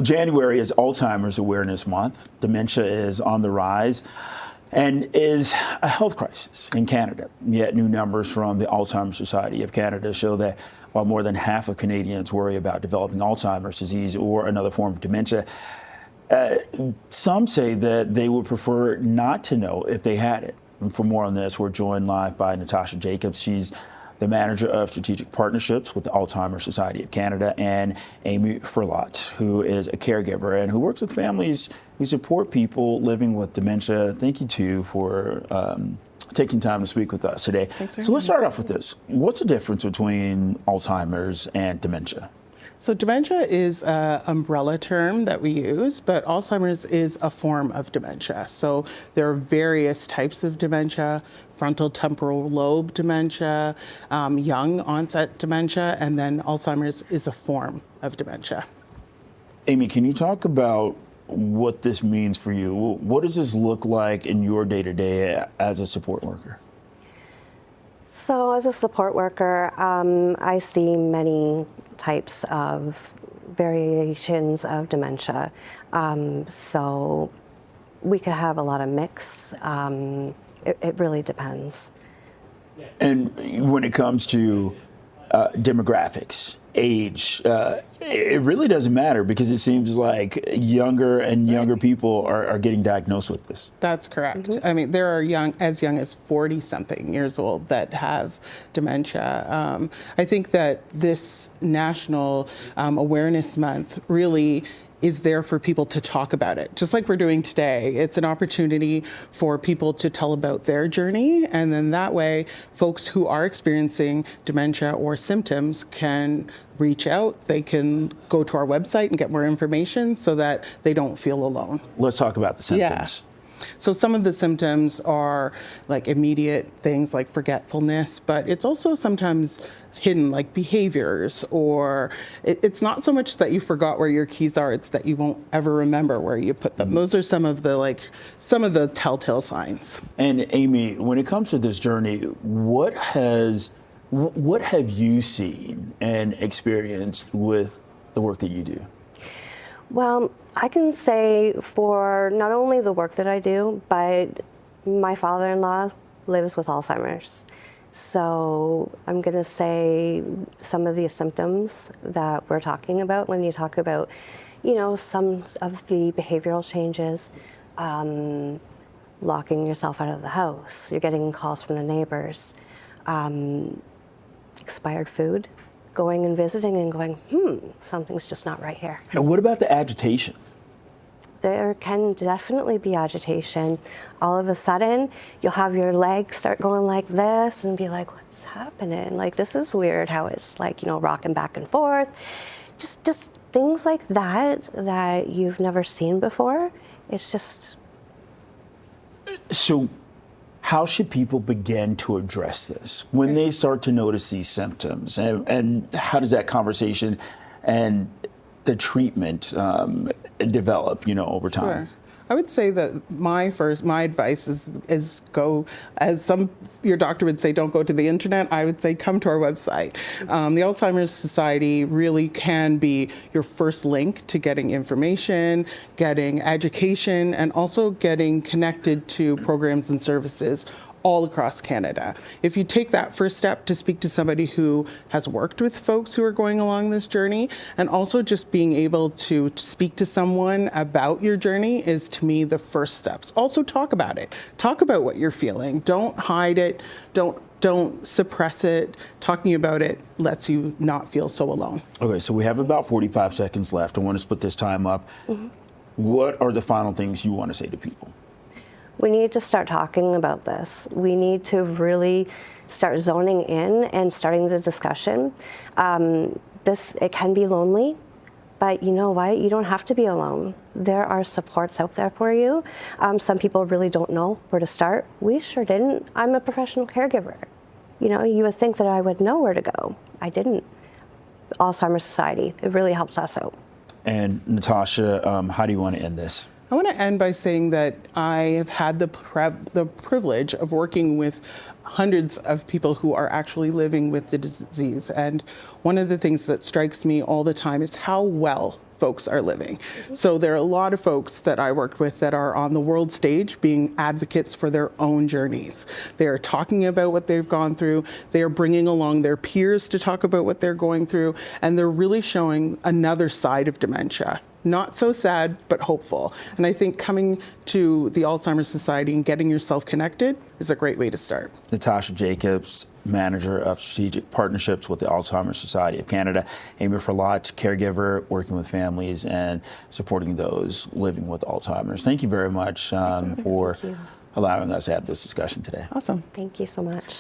January is Alzheimer's Awareness Month. Dementia is on the rise and is a health crisis in Canada. Yet new numbers from the Alzheimer's Society of Canada show that while more than half of Canadians worry about developing Alzheimer's disease or another form of dementia, some say that they would prefer not to know if they had it. And for more on this, we're joined live by Natasha Jacobs. She's the manager of strategic partnerships with the Alzheimer's Society of Canada, and Amy Ferlot, who is a caregiver and who works with families who support people living with dementia. Thank you, too, for taking time to speak with us today. So let's start off with this. What's the difference between Alzheimer's and dementia? So dementia is an umbrella term that we use, but Alzheimer's is a form of dementia. So there are various types of dementia: frontal temporal lobe dementia, young onset dementia, and then Alzheimer's is a form of dementia. Amy, can you talk about what this means for you? What does this look like in your day-to-day as a support worker? So as a support worker, I see many types of variations of dementia. So we could have a lot of mix. It really depends. And when it comes to demographics, age, it really doesn't matter because it seems like younger and younger people are getting diagnosed with this. That's correct. Mm-hmm. I mean, there are young as 40-something years old that have dementia. I think that this National Awareness Month really is there for people to talk about it. Just like we're doing today, it's an opportunity for people to tell about their journey, and then that way, folks who are experiencing dementia or symptoms can reach out. They can go to our website and get more information so that they don't feel alone. Let's talk about the symptoms. Yeah. So some of the symptoms are like immediate things like forgetfulness, but it's also sometimes hidden, like behaviors, or it's not so much that you forgot where your keys are, it's that you won't ever remember where you put them. Those are some of the telltale signs. And Amy, when it comes to this journey, what have you seen and experienced with the work that you do? Well, I can say for not only the work that I do, but my father-in-law lives with Alzheimer's. So I'm going to say some of the symptoms that we're talking about when you talk about, some of the behavioral changes, locking yourself out of the house, you're getting calls from the neighbors, expired food, going and visiting and going, something's just not right here. And what about the agitation? There can definitely be agitation. All of a sudden, you'll have your legs start going like this and be like, what's happening? Like, this is weird how it's like, rocking back and forth. Just things like that you've never seen before. It's just... So how should people begin to address this when they start to notice these symptoms? And how does that conversation and the treatment develop, over time? Sure. I would say that my advice is go, as your doctor would say, don't go to the internet. I would say come to our website. The Alzheimer's Society really can be your first link to getting information, getting education, and also getting connected to programs and services all across Canada. If you take that first step to speak to somebody who has worked with folks who are going along this journey, and also just being able to speak to someone about your journey is, to me, the first steps. Also talk about it. Talk about what you're feeling. Don't hide it. Don't suppress it. Talking about it lets you not feel so alone. Okay, so we have about 45 seconds left. I want to split this time up. Mm-hmm. What are the final things you want to say to people? We need to start talking about this. We need to really start zoning in and starting the discussion. It can be lonely, but you know what? You don't have to be alone. There are supports out there for you. Some people really don't know where to start. We sure didn't. I'm a professional caregiver. You would think that I would know where to go. I didn't. Alzheimer's Society, it really helps us out. And Natasha, how do you want to end this? I want to end by saying that I have had the privilege of working with hundreds of people who are actually living with the disease. And one of the things that strikes me all the time is how well folks are living. So there are a lot of folks that I worked with that are on the world stage being advocates for their own journeys. They are talking about what they've gone through. They are bringing along their peers to talk about what they're going through. And they're really showing another side of dementia. Not so sad, but hopeful. And I think coming to the Alzheimer's Society and getting yourself connected is a great way to start. Natasha Jacobs, Manager of Strategic Partnerships with the Alzheimer's Society of Canada. Amy Ferlot, caregiver, working with families and supporting those living with Alzheimer's. Thank you very much for allowing us to have this discussion today. Awesome. Thank you so much.